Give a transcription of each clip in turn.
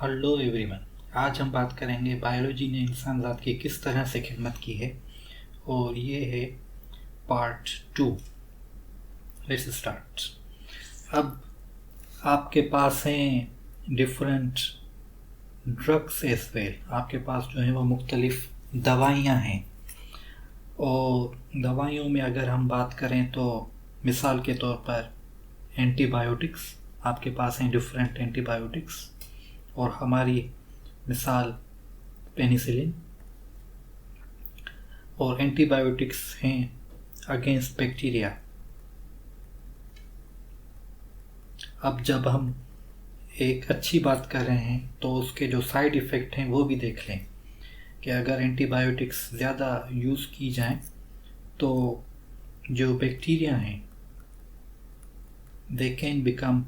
Hello everyone. आज हम बात करेंगे बायोलॉजी ने इंसान ज़ात की किस तरह से खिदमत की है, और ये है पार्ट 2। Let's start. अब आपके पास हैं डिफरेंट ड्रग्स एज वेल। आपके पास जो है वो मुख्तलिफ दवाइयाँ हैं, और दवाइयों में अगर हम बात करें तो मिसाल के तौर पर एंटीबायोटिक्स, आपके पास हैं डिफरेंट एंटीबायोटिक्स। और हमारी मिसाल पेनिसिलिन। और एंटीबायोटिक्स हैं अगेंस्ट बैक्टीरिया। अब जब हम एक अच्छी बात कर रहे हैं तो उसके जो साइड इफ़ेक्ट हैं वो भी देख लें कि अगर एंटीबायोटिक्स ज़्यादा यूज़ की जाएं तो जो बैक्टीरिया हैं they can become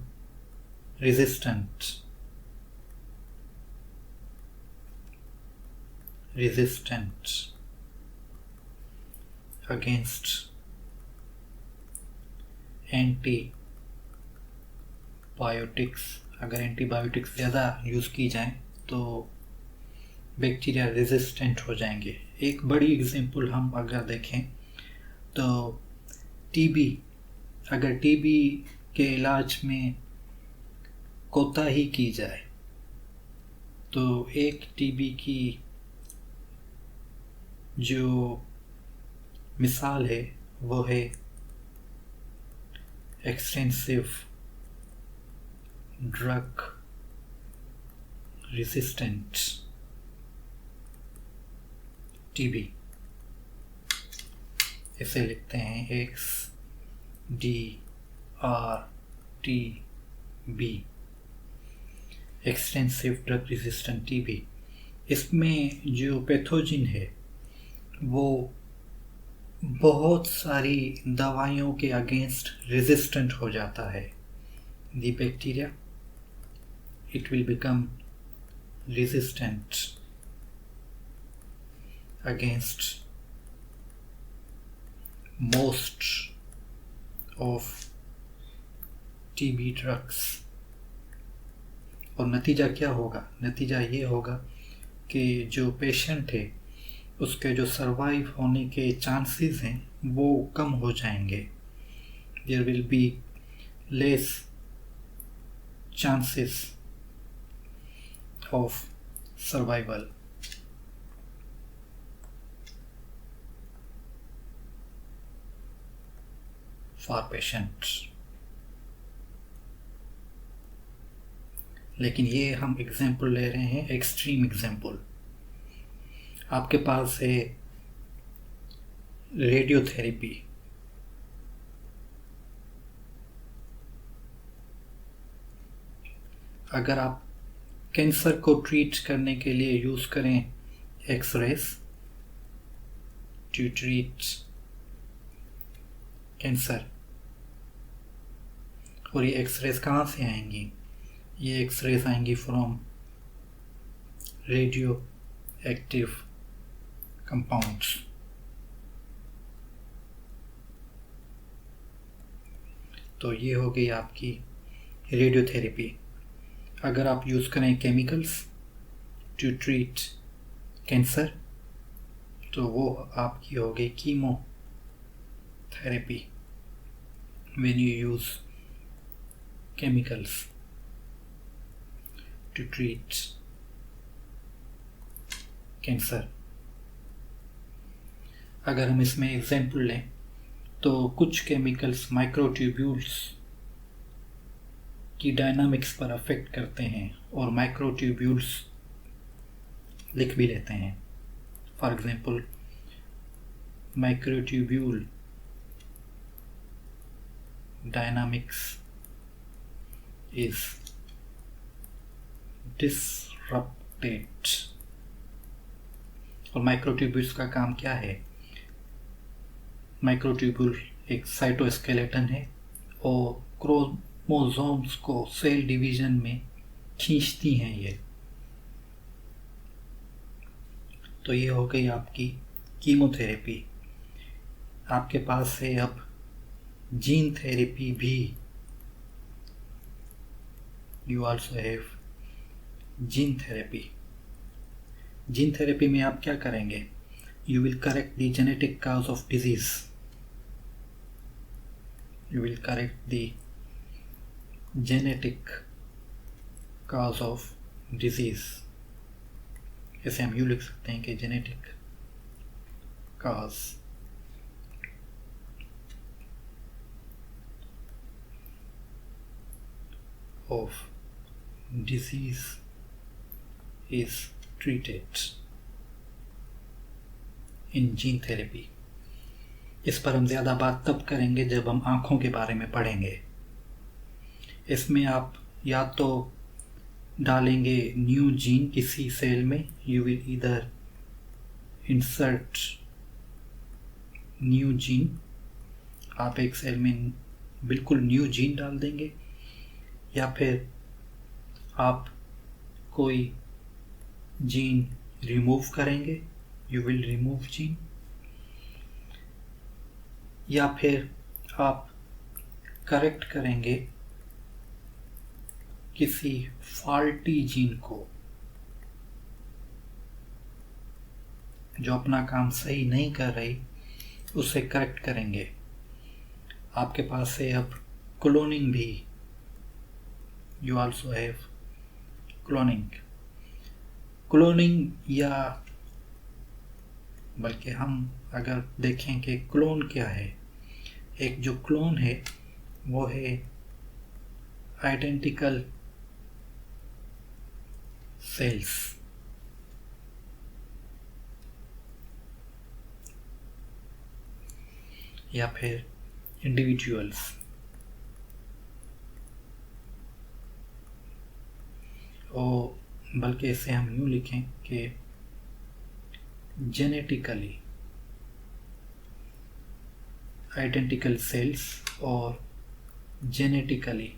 resistant against antibiotics. अगर एंटीबायोटिक्स ज़्यादा यूज़ की जाए तो बैक्टीरिया रेजिस्टेंट हो जाएंगे। एक बड़ी एग्जांपल हम अगर देखें तो टीबी। अगर टीबी के इलाज में कोताही की जाए तो एक टीबी की जो मिसाल है वो है एक्सटेंसिव ड्रग रेजिस्टेंट टीबी। इसे लिखते हैं XDRTB, extensive drug resistant TB. इसमें जो पैथोजिन है वो बहुत सारी दवाइयों के अगेंस्ट रेजिस्टेंट हो जाता है। The bacteria it will become resistant against most of TB drugs। और नतीजा क्या होगा? नतीजा ये होगा कि जो पेशेंट है उसके जो सरवाइव होने के चांसेस हैं वो कम हो जाएंगे। There will be less chances of survival। for patients। लेकिन ये हम एग्जाम्पल ले रहे हैं, एक्सट्रीम एग्जाम्पल। आपके पास है रेडियोथेरेपी। अगर आप कैंसर को ट्रीट करने के लिए यूज़ करें एक्सरेज टू ट्रीट कैंसर, और ये एक्सरेज कहाँ से आएंगी? ये एक्सरेज आएंगी फ्रॉम रेडियो एक्टिव कंपाउंड्स। तो ये हो गई आपकी रेडियोथेरेपी। अगर आप यूज़ करें केमिकल्स टू ट्रीट कैंसर तो वो आपकी हो गई chemotherapy. When you use chemicals to treat cancer. अगर हम इसमें एग्जाम्पल लें तो कुछ केमिकल्स माइक्रोट्यूब्यूल्स की डायनामिक्स पर अफेक्ट करते हैं, और माइक्रोट्यूब्यूल्स लिख भी लेते हैं। For example microtubule dynamics is disrupted. और माइक्रोट्यूब्यूल्स का काम क्या है? माइक्रोट्यूब्यूल एक साइटोस्केलेटन है और क्रोमोसोम्स को सेल डिवीजन में खींचती हैं ये। तो ये हो गई आपकी कीमोथेरेपी। आपके पास है अब जीन थेरेपी भी। You also have gene therapy. Gene therapy में आप क्या करेंगे? You will correct the genetic cause of disease. You will correct the genetic cause of disease. ऐसे हम यूँ लिख सकते हैं कि genetic cause of disease is treated in gene therapy। इस पर हम ज़्यादा बात तब करेंगे जब हम आँखों के बारे में पढ़ेंगे। इसमें आप या तो डालेंगे न्यू जीन किसी सेल में, you will either insert new gene, आप एक सेल में बिल्कुल न्यू जीन डाल देंगे, या फिर आप कोई जीन रिमूव करेंगे, यू विल रिमूव जीन, या फिर आप करेक्ट करेंगे किसी फॉल्टी जीन को जो अपना काम सही नहीं कर रही, उसे करेक्ट करेंगे। आपके पास है अब क्लोनिंग भी, you also have क्लोनिंग या बल्कि हम अगर देखें कि क्लोन क्या है, एक जो क्लोन है वो है आइडेंटिकल सेल्स। या फिर इंडिविजुअल्स। और बल्कि इसे हम यूँ लिखें कि जेनेटिकली आइडेंटिकल सेल्स और जेनेटिकली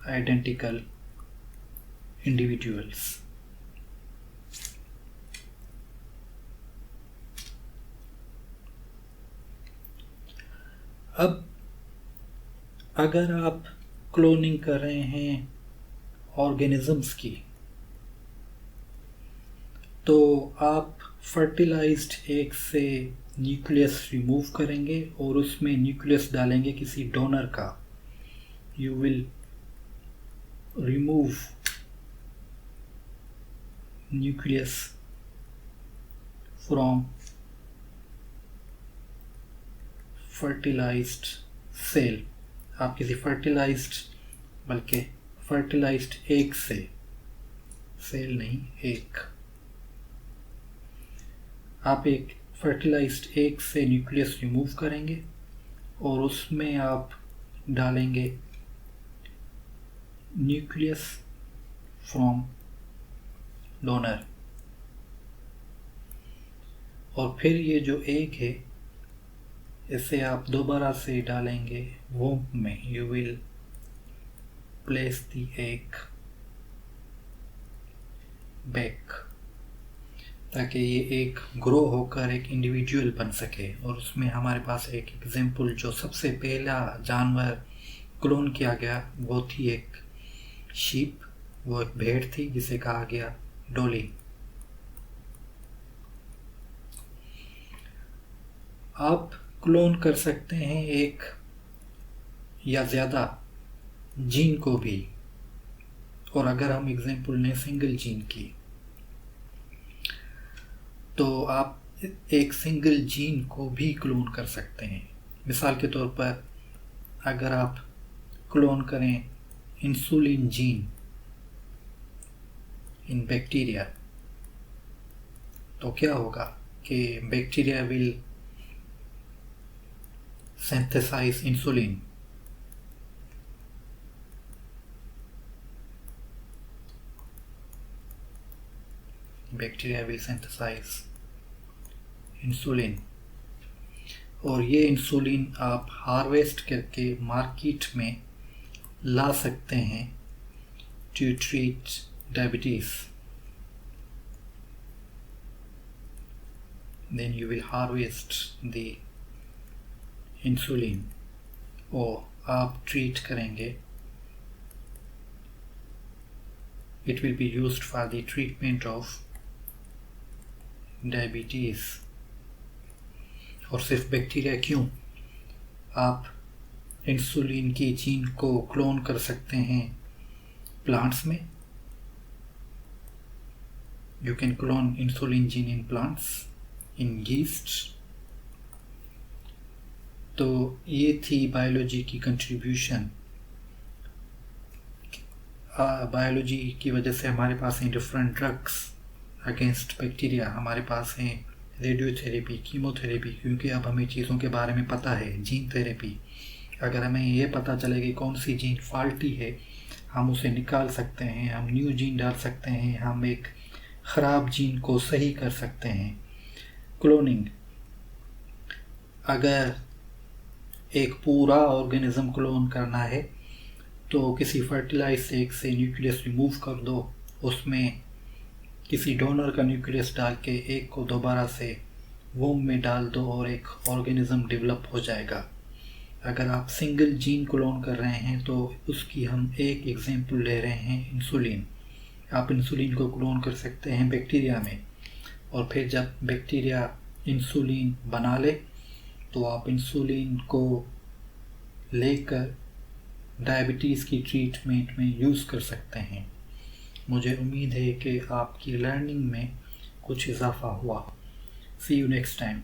आइडेंटिकल इंडिविजुअल्स। अब अगर आप क्लोनिंग कर रहे हैं ऑर्गेनिजम्स की, तो आप फर्टिलाइज्ड एग से न्यूक्लियस रिमूव करेंगे और उसमें न्यूक्लियस डालेंगे किसी डोनर का। You will remove nucleus from fertilised cell. आप किसी फर्टिलाइज्ड एग से, सेल नहीं एग, आप एक फर्टिलाइज्ड एग से न्यूक्लियस रिमूव करेंगे और उसमें आप डालेंगे न्यूक्लियस फ्रॉम डोनर। और फिर ये जो एग है इसे आप दोबारा से डालेंगे वोम में। You will place the egg back, ताकि ये एक ग्रो होकर एक इंडिविजुअल बन सके। और उसमें हमारे पास एक एग्जाम्पल, जो सबसे पहला जानवर क्लोन किया गया वो थी एक शीप, वो एक भेड़ थी जिसे कहा गया डॉली। आप क्लोन कर सकते हैं एक या ज़्यादा जीन को भी, और अगर हम एग्जाम्पल लें सिंगल जीन की, तो आप एक सिंगल जीन को भी क्लोन कर सकते हैं। मिसाल के तौर पर अगर आप क्लोन करें इंसुलिन जीन इन बैक्टीरिया, तो क्या होगा कि bacteria will synthesise insulin. Bacteria will synthesise insulin, और ये इंसुलिन आप हार्वेस्ट करके मार्केट में ला सकते हैं to treat diabetes. Then you will harvest the insulin और आप ट्रीट करेंगे it will be used for the treatment of diabetes. और सिर्फ बैक्टीरिया क्यों, आप इंसुलिन की जीन को क्लोन कर सकते हैं प्लांट्स में. You can clone insulin gene in plants, in yeasts. तो ये थी बायोलॉजी की कंट्रीब्यूशन. बायोलॉजी की वजह से हमारे पास हैं डिफरेंट ड्रग्स अगेंस्ट बैक्टीरिया, हमारे पास हैं रेडियोथेरेपी, कीमोथेरेपी, क्योंकि अब हमें चीज़ों के बारे में पता है. जीन थेरेपी, अगर हमें ये पता चले कि कौन सी जीन फॉल्टी है, हम उसे निकाल सकते हैं, हम न्यू जीन डाल सकते हैं, हम एक ख़राब जीन को सही कर सकते हैं. क्लोनिंग, अगर एक पूरा ऑर्गेनिज्म क्लोन करना है तो किसी फर्टिलाइज्ड एग से न्यूक्लियस रिमूव कर दो, उसमें किसी डोनर का न्यूक्लियस डाल के एग को दोबारा से वोम में डाल दो और एक ऑर्गेनिज्म डेवलप हो जाएगा. अगर आप सिंगल जीन क्लोन कर रहे हैं तो उसकी हम एक एग्जांपल ले रहे हैं इंसुलिन. आप इंसुलिन को क्लोन कर सकते हैं बैक्टीरिया में, और फिर जब बैक्टीरिया इंसुलिन बना ले तो आप इंसुलिन को लेकर डायबिटीज़ की ट्रीटमेंट में यूज़ कर सकते हैं. मुझे उम्मीद है कि आपकी लर्निंग में कुछ इजाफा हुआ. सी यू नेक्स्ट टाइम.